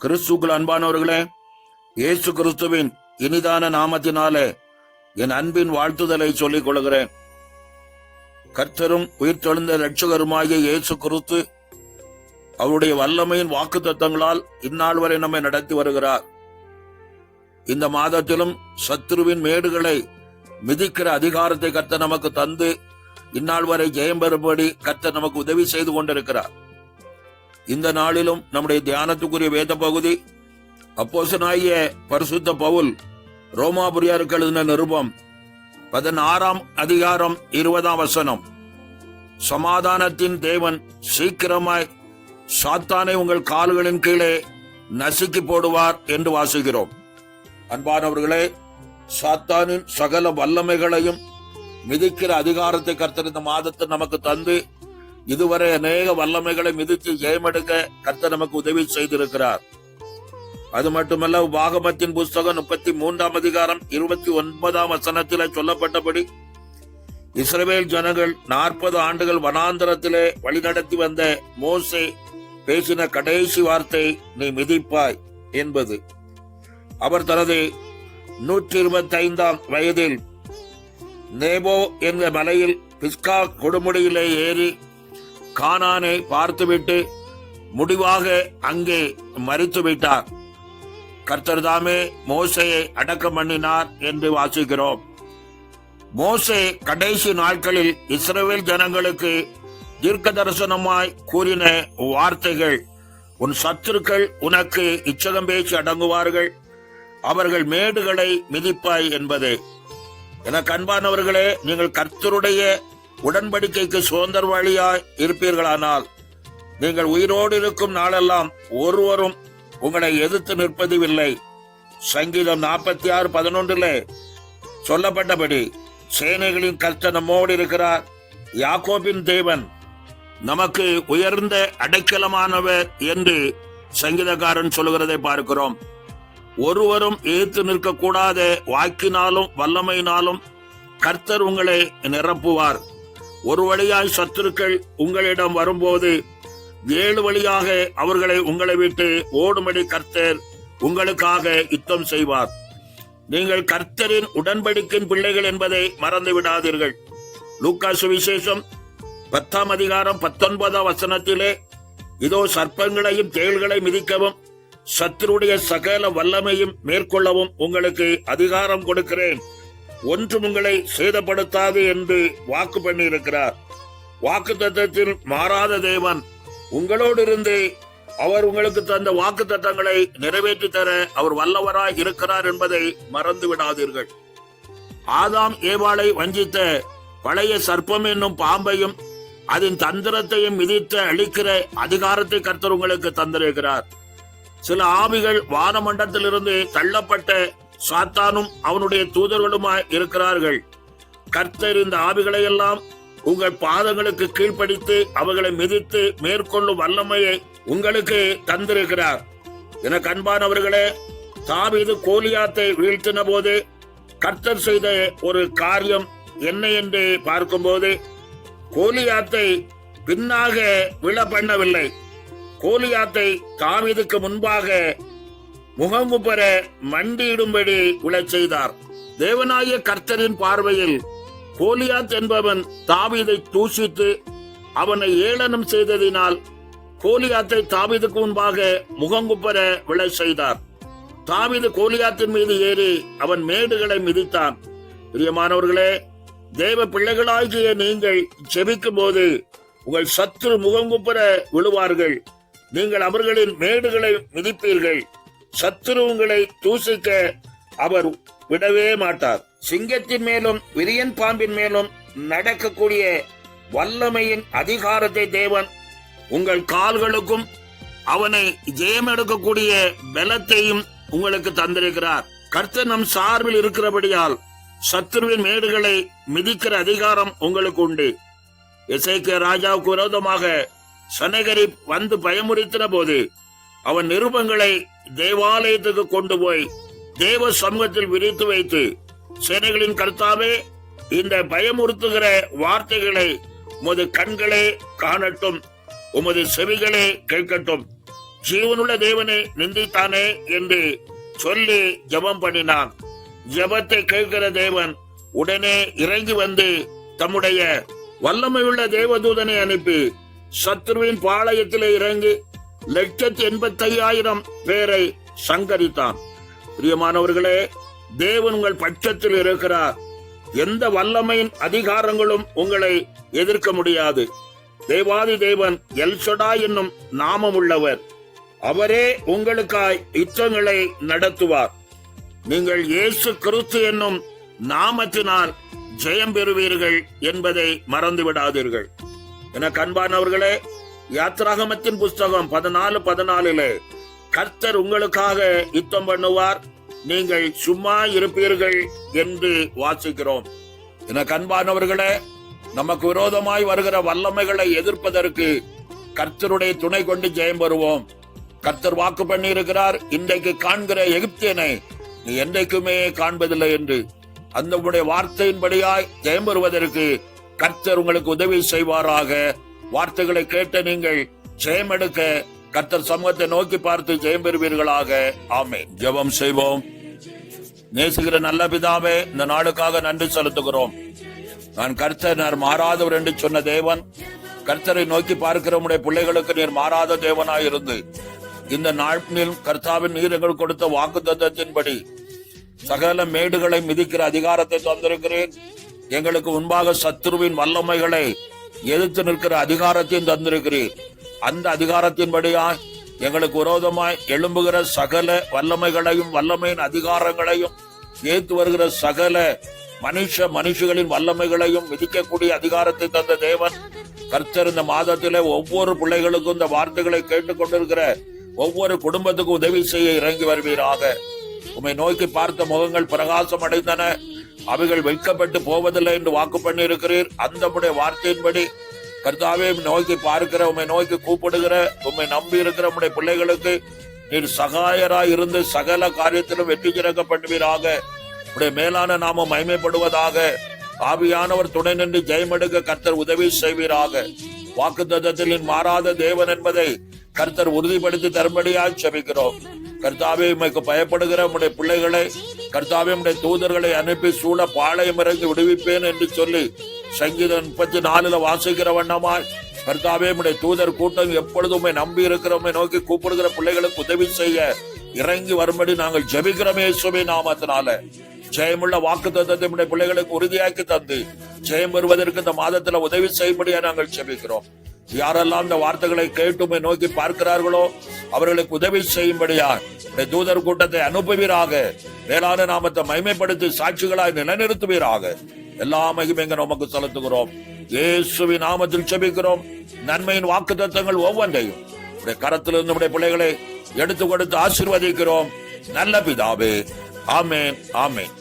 கிறிஸ்துக்குள் அன்பானவர்களே, இயேசு கிறிஸ்துவின் இனிதான நாமத்தினாலே என் அன்பின் வாழ்த்துதலை சொல்லிக் கொள்கிறேன். கர்த்தரும் உயிர்த்தெழுந்த இரட்சகருமாகிய இயேசு கிறிஸ்து அவருடைய வல்லமையின் வாக்குத்தத்தங்களால் இந்நாள் வரை நம்மை நடத்தி வருகிறார். இந்த மாதத்திலும் சத்துருவின் மேடுகளை மிதிக்கிற அதிகாரத்தை கர்த்தர் நமக்கு தந்து இந்நாள் வரை ஜெயம் பெறும்படி கர்த்தர் நமக்கு உதவி செய்து கொண்டிருக்கிறார். இந்த நாளிலும் நம்முடைய தியானத்துக்குரிய வேத பகுதி அப்போஸ்தலனாகிய பரிசுத்த பவுல் ரோமாபுரியருக்கு எழுதின நிருபம் 16 அதிகாரம் 20 சமாதானத்தின் தேவன் சீக்கிரமாய் சாத்தானை உங்கள் கால்களின் கீழே நசுக்கி போடுவார் என்று வாசிக்கிறோம். அன்பானவர்களே, சாத்தானின் சகல வல்லமைகளையும் மிதிக்கிற அதிகாரத்தை கர்த்தர் இந்த மாதத்தை நமக்கு தந்து இதுவரை அநேக வல்லமைகளை மிதித்து ஜெயமெடுக்க கர்த்தர் நமக்கு உதவி செய்திருக்கிறார். அது மட்டுமல்ல, உபாகமத்தின் புஸ்தகம் 33 அதிகாரம் 29 சொல்லப்பட்டபடி இஸ்ரவேல் ஜனங்கள் 40 ஆண்டுகள் வனாந்தரத்திலே வழிநடத்தி வந்த மோசே பேசின கடைசி வார்த்தை நீ மிதிப்பாய் என்பது. அவர் தனது 125 வயதில் நேபோ என்ற மலையில் பிஸ்கா கொடுமுடியிலே ஏறி கானானை பார்த்துவிட்டு முடிவாக அங்கே மரித்து விட்டார். கர்த்தர் தாமே மோசேயை அடக்கம் பண்ணினார் என்று வாசிக்கிறோம். மோசே கடைசி நாட்களில் இஸ்ரவேல் ஜனங்களுக்கு தீர்க்க தரிசனமாய் கூறின வார்த்தைகள், உன் சத்துருக்கள் உனக்கு இச்சகம் பேசி அடங்குவார்கள், அவர்கள் மேடுகளை மிதிப்பாய் என்பதே. எனக்கு அன்பானவர்களே, நீங்கள் கர்த்தருடைய உடன்படிக்கைக்கு சுதந்திரவாளியாய் இருப்பீர்களானால் நீங்கள் உயிரோடு இருக்கும் நாளெல்லாம் ஒருவரும் உங்களை எதிர்த்து நிற்பதுவில்லை. சங்கீதம் 46:11 சொல்லப்பட்டபடி சேனைகளின் கர்த்தர் நம்மோடு இருக்கிறார், யாக்கோபின் தேவன் நமக்கு உயர்ந்த அடைக்கலமானவர் என்று சங்கீதக்காரன் சொல்லுகிறதை பார்க்கிறோம். ஒருவரும் எதிர்த்து நிற்கக்கூடாத வாக்கினாலும் வல்லமையினாலும் கர்த்தர் உங்களை நிரப்புவார். ஒரு வழியாய் சத்துருக்கள் உங்களிடம் வரும்போது 7 வழியாக அவர்களை உங்களை விட்டு ஓடும்படி கர்த்தர் உங்களுக்காக யுத்தம் செய்வார். நீங்கள் கர்த்தரின் உடன்படிக்கையின் பிள்ளைகள் என்பதை மறந்து விடாதீர்கள். லூக்கா சுவிசேஷம் 10 அதிகாரம் 19 இதோ சர்ப்பங்களையும் தேள்களை மிதிக்கவும் சத்துருடைய சகல வல்லமையும் மேற்கொள்ளவும் உங்களுக்கு அதிகாரம் கொடுக்கிறேன், ஒன்றும் உங்களை சேதப்படுத்தாது என்று வாக்கு பண்ணி இருக்கிறார். வாக்கு தத்தத்தில் மாறாத தேவன் உங்களோடு இருந்து அவர் உங்களுக்கு தந்த வாக்கு தத்தங்களை நிறைவேற்றி தர அவர் வல்லவராய் இருக்கிறார் என்பதை மறந்து விடாதீர்கள். ஆதாம் ஏவாளை வஞ்சித்த பழைய சர்ப்பம் என்னும் பாம்பையும் அதன் தந்திரத்தையும் மிதித்து அழிக்கிற அதிகாரத்தை கர்த்தர் உங்களுக்கு தந்திருக்கிறார். சில ஆவிகள் வானமண்டலத்திலிருந்து தள்ளப்பட்ட சாத்தானும் அவனுடைய தூதர்களுமாய் இருக்கிறார்கள். கர்த்தர் இந்த ஆவிகளை எல்லாம் உங்கள் பாதங்களுக்கு கீழ்ப்படித்து அவர்களை மிதித்து மேற்கொள்ளும் வல்லமையை உங்களுக்கு தந்திருக்கிறார். எனக்கு அன்பானவர்களே, தாவீது கோலியாத்தை வீழ்த்தின போது கர்த்தர் செய்த ஒரு காரியம் என்ன என்று பார்க்கும்போது, கோலியாத்தை பின்னாக விழ பண்ணவில்லை. கோலியாத்தை தாவீதுக்கு முன்பாக முகங்குப்பர மண்டியிடும்படி விழச் செய்தார். தேவனாகிய கர்த்தரின் பார்வையில் கோலியாத் என்பவன் தாவீதை தூஷித்து அவனை ஏளனம் செய்ததினால் கோலியாத்தை தாவீதுக்கு முன்பாக முகங்குப்பர விழச் செய்தார். தாவீது கோலியாத்தின் மீது ஏறி அவன் மேடுகளை மிதித்தான். பிரியமானவர்களே, தேவ பிள்ளைகளாகிய நீங்கள் ஜெபிக்கும் போது உங்கள் சத்துரு முகங்குப்பர விழுவார்கள், நீங்கள் அவர்களின் மேடுகளை மிதிப்பீர்கள். சத்துரு உங்களை தூசிக்க அவர் விடவே மாட்டார். சிங்கத்தின் மேலும் விரியன் பாம்பின் மேலும் நடக்கக்கூடிய வல்லமையின் அதிகாரத்தை தேவன் உங்கள் கால்களுக்கும் அவனை ஜெயம் எடுக்கக்கூடிய பலத்தையும் உங்களுக்கு தந்திருக்கிறார். கர்த்தர் நம் சார்பில் இருக்கிறபடியால் சத்துருவின் மேடுகளை மிதிக்கிற அதிகாரம் உங்களுக்கு உண்டு. எசேக்கியா ராஜாவுக்கு விரோதமாக சனகரிப் வந்து பயமுறுத்தின போது அவன் நிருபங்களை தேவாலயத்துக்கு கொண்டு போய் தேவ சமூகத்தில் விரித்து வைத்து, சேனைகளின் கர்த்தாவே, இந்த பயமுறுத்துகிற வார்த்தைகளை உமது கண்களே காணட்டும், உமது செவிகளே கேட்கட்டும், ஜீவனுள்ள தேவனை நிந்தித்தானே என்று சொல்லி ஜெபம் பண்ணினான். ஜெபத்தை கேட்கிற தேவன் உடனே இறங்கி வந்து தம்முடைய வல்லமையுள்ள தேவதூதனை அனுப்பி சத்ருவின் பாளையத்திலே இறங்கி 185,000 பேரை சங்கரித்தான். பிரியமானவர்களே, தேவன் உங்கள் பட்சத்தில் இருக்கிறார். எந்த வல்லமையின் அதிகாரங்களும் உங்களை எதிர்க்க முடியாது. தேவாதி தேவன் எல்ஷடா என்னும் நாமம் உள்ளவர். அவரே உங்களுக்காய் யுத்தங்களை நடத்துவார். நீங்கள் இயேசு கிறிஸ்து என்னும் நாமத்தினால் ஜெயம் பெறுவீர்கள் என்பதை மறந்து விடாதீர்கள். என அன்பானவர்களே, யாத்ராகமத்தின் புஸ்தகம் 14:14 கர்த்தர் உங்களுக்காக யுத்தம் பண்ணுவார், நீங்கள் சும்மா இருப்பீர்கள் என்று வாசிக்கிறோம். என அன்பானவர்களே, நமக்கு விரோதமாய் வருகிற வல்லமைகளை எதிர்ப்பதற்கு கர்த்தருடைய துணை கொண்டு ஜெயம் பெறுவோம். கர்த்தர் வாக்கு பண்ணி இருக்கிறார், இன்றைக்கு காண்கிற எகிப்தியனை நீ என்றைக்குமே காண்பதில்லை என்று. அந்த வார்த்தையின்படியாய் ஜெயம் பெறுவதற்கு கர்த்தர் உங்களுக்கு உதவி செய்வாராக. வார்த்தைகளை கேட்ட நீங்கள் ஜெயம் எடுக்க கர்த்தர் சமூகத்தை நோக்கி பார்த்து ஜெயம் பெறுவீர்களாக. ஆமென். ஜெபம் செய்வோம். நேசிக்கிற நல்ல பிதாவே, இந்த நாளுக்காக நன்றி செலுத்துகிறோம். நான் கர்த்தர் நீர் மாறாதவர் என்று சொன்ன தேவன், கர்த்தரை நோக்கி பார்க்கிற உடைய பிள்ளைகளுக்கு நீர் மாறாத தேவனாய் இருந்து இந்த நாட்டில் கர்த்தாவின் நீர் எங்களுக்கு கொடுத்த வாக்குத்தத்தத்தின்படி சகல மேடுகளை மிதிக்கிற அதிகாரத்தை தந்திருக்கிறேன். எங்களுக்கு முன்பாக சத்துருவின் வல்லமைகளை எதிர்த்து நிற்கிற அதிகாரத்தையும் தந்திருக்கிறேன். அந்த அதிகாரத்தின்படியா எங்களுக்கு விரோதமாய் எழும்புகிற சகல வல்லமைகளையும் வல்லமையின் அதிகாரங்களையும் ஏற்று வருகிற சகல மனுஷகளின் வல்லமைகளையும் மிதிக்கக்கூடிய அதிகாரத்தை தந்த தேவன் கர்த்தர் இந்த மாதத்திலே ஒவ்வொரு பிள்ளைகளுக்கும் இந்த வார்த்தைகளை கேட்டுக் கொண்டிருக்கிற ஒவ்வொரு குடும்பத்துக்கும் உதவி செய்ய இறங்கி வருவீராக. உம்மை நோக்கி பார்த்த முகங்கள் பிரகாசம் அடைந்தன, அவைகள் வைக்கப்பட்டு போவதில்லை என்று வாக்கு பண்ணி இருக்கிறீர். அந்த வார்த்தையின்படி கர்த்தாவே நோக்கி பார்க்கிற, உம்மை நோக்கி கூப்பிடுகிற, உம்மை நம்பி இருக்கிற உம்முடைய பிள்ளைகளுக்கு நீர் சகாயராய் இருந்து சகல காரியத்திலும் வெற்றி சிறக்க பண்ணுவீராக. உடைய மேலான நாமம் மகிமைப்படுவதாக. ஆவியானவர் துணை நின்று ஜெயமெடுக்க கர்த்தர் உதவி செய்வீராக. வாக்குத்தத்தத்தில் மாறாத தேவன் என்பதை கர்த்தர் உறுதிப்படுத்தி தரும்படியாய் ஜெபிக்கிறோம். கர்த்தாவே உமக்கு பயப்படுகிற உடைய பிள்ளைகளை கர்த்தாவே உடைய தூதர்களை அனுப்பி சூழ பாளையம் இறங்கி விடுவிப்பேன் என்று சொல்லி சங்கீதம் 34 வாசிக்கிற வண்ணமாய் கர்த்தாவே உடைய தூதர் கூட்டம் எப்பொழுதுமே நம்பி இருக்கிறோமே நோக்கி கூப்பிடுகிற பிள்ளைகளுக்கு உதவி செய்ய இறங்கி வரும்படி நாங்கள் ஜெபிக்கிறோம் இயேசுவின் நாமத்தினால. ஜெயமுள்ள வாக்குத்தத்தத்தை உடைய பிள்ளைகளுக்கு உறுதியாக்கி தந்து ஜெயம் பெறுவதற்கு இந்த மாதத்துல உதவி செய்யும்படியா நாங்கள் ஜெபிக்கிறோம். யாரெல்லாம் இந்த வார்த்தைகளை கேட்டுமே நோக்கி பார்க்கிறார்களோ அவர்களுக்கு உதவி செய்யும்படியா தூதர் கூட்டத்தை அனுப்புவீராக. மேலான நாமத்தை மகிமைப்படுத்தி சாட்சிகளாய் நிலைநிறுத்துவீராக. எல்லா மகிமைங்க நமக்கு செலுத்துகிறோம். இயேசுவின் நாமத்தில் ஜெபிக்கிறோம். நன்மையின் வாக்குத்தத்தங்கள் ஒவ்வொன்றையும் கரத்திலிருந்து நம்முடைய பிள்ளைகளை எடுத்து கொடுத்து ஆசீர்வதிக்கிறோம். நல்ல பிதாவே, ஆமென், ஆமென்.